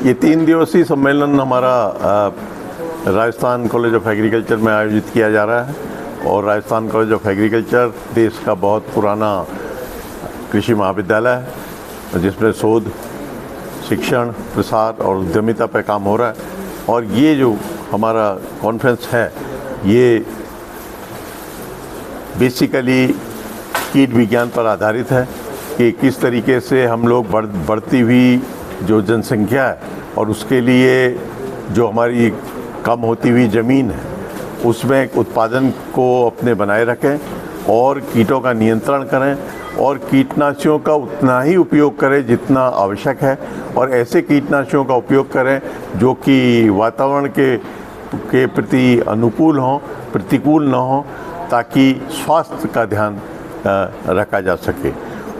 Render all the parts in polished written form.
ये 3 दिवसीय सम्मेलन हमारा राजस्थान कॉलेज ऑफ एग्रीकल्चर में आयोजित किया जा रहा है और राजस्थान कॉलेज ऑफ एग्रीकल्चर देश का बहुत पुराना कृषि महाविद्यालय है जिसमें शोध, शिक्षण, प्रसार और उद्यमिता पर काम हो रहा है। और ये जो हमारा कॉन्फ्रेंस है ये बेसिकली कीट विज्ञान पर आधारित है कि किस तरीके से हम लोग बढ़ती हुई जो जनसंख्या है और उसके लिए जो हमारी कम होती हुई ज़मीन है उसमें उत्पादन को अपने बनाए रखें और कीटों का नियंत्रण करें और कीटनाशियों का उतना ही उपयोग करें जितना आवश्यक है और ऐसे कीटनाशियों का उपयोग करें जो कि वातावरण के प्रति अनुकूल हों, प्रतिकूल न हों, ताकि स्वास्थ्य का ध्यान रखा जा सके।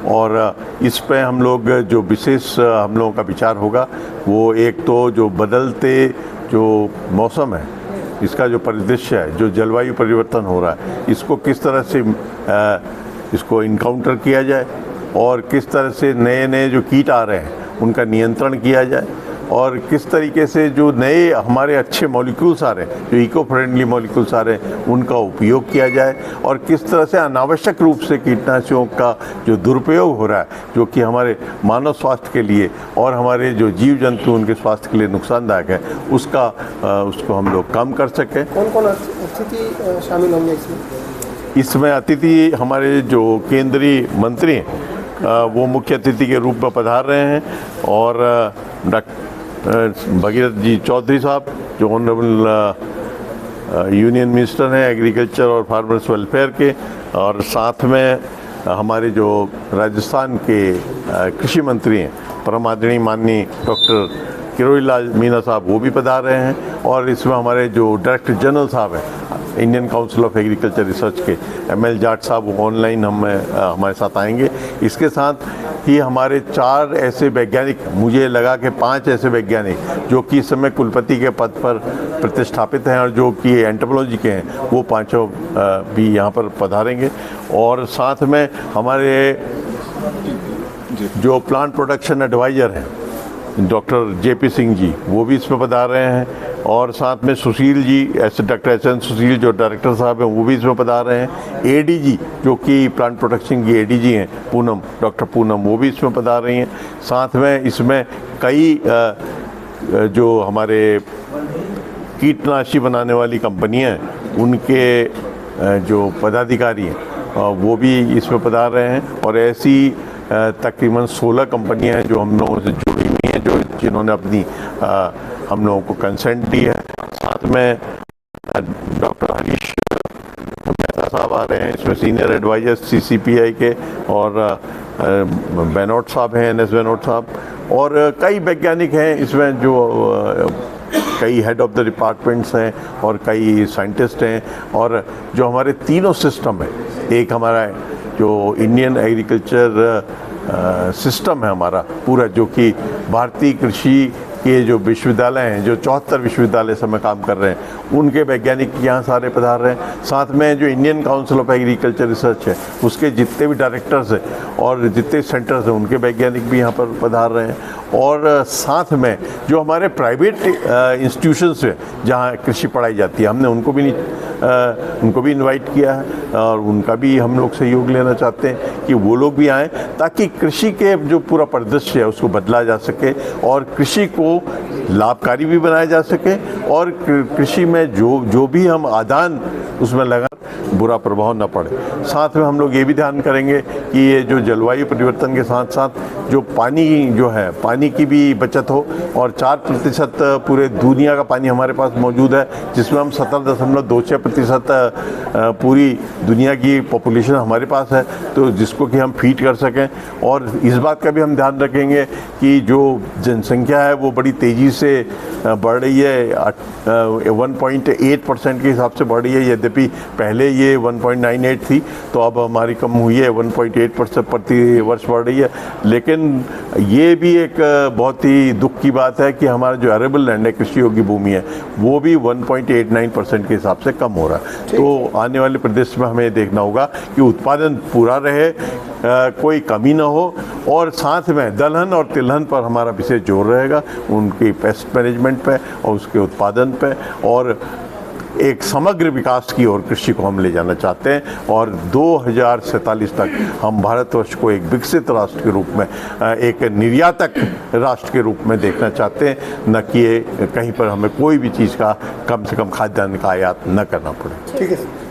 और इस पे हम लोग जो विशेष हम लोगों का विचार होगा वो एक तो जो बदलते जो मौसम है, इसका जो परिदृश्य है, जो जलवायु परिवर्तन हो रहा है, इसको किस तरह से इसको इनकाउंटर किया जाए और किस तरह से नए नए जो कीट आ रहे हैं उनका नियंत्रण किया जाए और किस तरीके से जो नए हमारे अच्छे मॉलिक्यूल्स आ रहे हैं, जो इको फ्रेंडली मॉलिक्यूल्स आ रहे हैं, उनका उपयोग किया जाए और किस तरह से अनावश्यक रूप से कीटनाशियों का जो दुरुपयोग हो रहा है जो कि हमारे मानव स्वास्थ्य के लिए और हमारे जो जीव जंतु उनके स्वास्थ्य के लिए नुकसानदायक है उसको हम लोग कम कर सकें। कौन कौन अतिथि शामिल होंगे इसमें अतिथि हमारे जो केंद्रीय मंत्री हैं वो मुख्य अतिथि के रूप में पधार रहे हैं और डॉक्टर भगीरथ जी चौधरी साहब जो ऑनरेबल यूनियन मिनिस्टर हैं एग्रीकल्चर और फार्मर्स वेलफेयर के, और साथ में हमारे जो राजस्थान के कृषि मंत्री हैं परम आदरणीय माननीय डॉक्टर किरोड़ी लाल मीना साहब वो भी पधार रहे हैं और इसमें हमारे जो डायरेक्टर जनरल साहब हैं Indian council of agriculture research के ML जाट साहब वो ऑनलाइन हमारे साथ आएंगे। इसके साथ ही हमारे 4 ऐसे वैज्ञानिक, मुझे लगा कि 5 ऐसे वैज्ञानिक जो कि इस समय कुलपति के पद पर प्रतिष्ठापित हैं और जो कि एंटोमोलॉजी के हैं, वो 5 भी यहाँ पर पधारेंगे। और साथ में हमारे जो प्लांट प्रोडक्शन एडवाइज़र हैं डॉक्टर JP सिंह जी वो भी इसमें पधार रहे हैं और साथ में सुशील जी डॉक्टर SN सुशील जो डायरेक्टर साहब हैं वो भी इसमें पधार रहे हैं। ADG जो कि प्लांट प्रोटेक्शन की ADG हैं पूनम, डॉक्टर पूनम, वो भी इसमें पधार रही हैं। साथ में इसमें कई जो हमारे कीटनाशी बनाने वाली कंपनियां हैं उनके जो पदाधिकारी हैं वो भी इसमें पधार रहे हैं और ऐसी तकरीबन 16 कंपनियां हैं जो हम लोगों से जुड़ी हुई हैं जिन्होंने अपनी हम लोगों को कंसेंट दी है। साथ में डॉक्टर हरीश मेहता साहब आ रहे हैं इसमें सीनियर एडवाइजर CCPI के, और बेनोट साहब हैं NS बेनोट साहब, और कई वैज्ञानिक हैं इसमें जो कई हेड ऑफ द डिपार्टमेंट्स हैं और कई साइंटिस्ट हैं। और जो हमारे तीनों सिस्टम है, एक हमारा जो इंडियन एग्रीकल्चर सिस्टम है हमारा पूरा, जो कि भारतीय कृषि के जो विश्वविद्यालय हैं, जो 74 विश्वविद्यालय समय काम कर रहे हैं, उनके वैज्ञानिक यहाँ सारे पधार रहे हैं। साथ में जो Indian council of agriculture research है उसके जितने भी डायरेक्टर्स हैं और जितने सेंटर्स हैं उनके वैज्ञानिक भी यहाँ पर पधार रहे हैं। और साथ में जो हमारे प्राइवेट इंस्टीट्यूशंस हैं जहाँ कृषि पढ़ाई जाती है, हमने उनको भी इनवाइट किया है और उनका भी हम लोग सहयोग लेना चाहते हैं कि वो लोग भी आएँ ताकि कृषि के जो पूरा परिदृश्य है उसको बदला जा सके और कृषि को लाभकारी भी बनाया जा सके और कृषि में जो भी हम आदान उसमें लगा बुरा प्रभाव न पड़े। साथ में हम लोग ये भी ध्यान करेंगे कि ये जो जलवायु परिवर्तन के साथ साथ जो पानी जो है, पानी की भी बचत हो और 4% पूरे दुनिया का पानी हमारे पास मौजूद है, जिसमें हम 17.26% पूरी दुनिया की पॉपुलेशन हमारे पास है, तो जिसको कि हम फीड कर सकें। और इस बात का भी हम ध्यान रखेंगे कि जो जनसंख्या है वो बड़ी तेज़ी से बढ़ रही है, 1.8% के हिसाब से बढ़ रही है। यद्यपि पहले ये ये 1.98 थी, तो अब हमारी कम हुई है, 1.8% प्रति वर्ष बढ़ रही है। लेकिन ये भी एक बहुत ही दुख की बात है कि हमारा जो एरेबल लैंड है, कृषि योग्य भूमि है, वो भी 1.89% के हिसाब से कम हो रहा है। तो आने वाले प्रदेश में हमें देखना होगा कि उत्पादन पूरा रहे, कोई कमी ना हो, और साथ में दलहन और तिलहन पर हमारा विशेष जोर रहेगा, उनकी पेस्ट मैनेजमेंट पे और उसके उत्पादन पे, और एक समग्र विकास की ओर कृषि को हम ले जाना चाहते हैं। और 2047 तक हम भारतवर्ष को एक विकसित राष्ट्र के रूप में, एक निर्यातक राष्ट्र के रूप में देखना चाहते हैं, न कि कहीं पर हमें कोई भी चीज़ का, कम से कम खाद्यान्न का आयात न करना पड़े। ठीक है।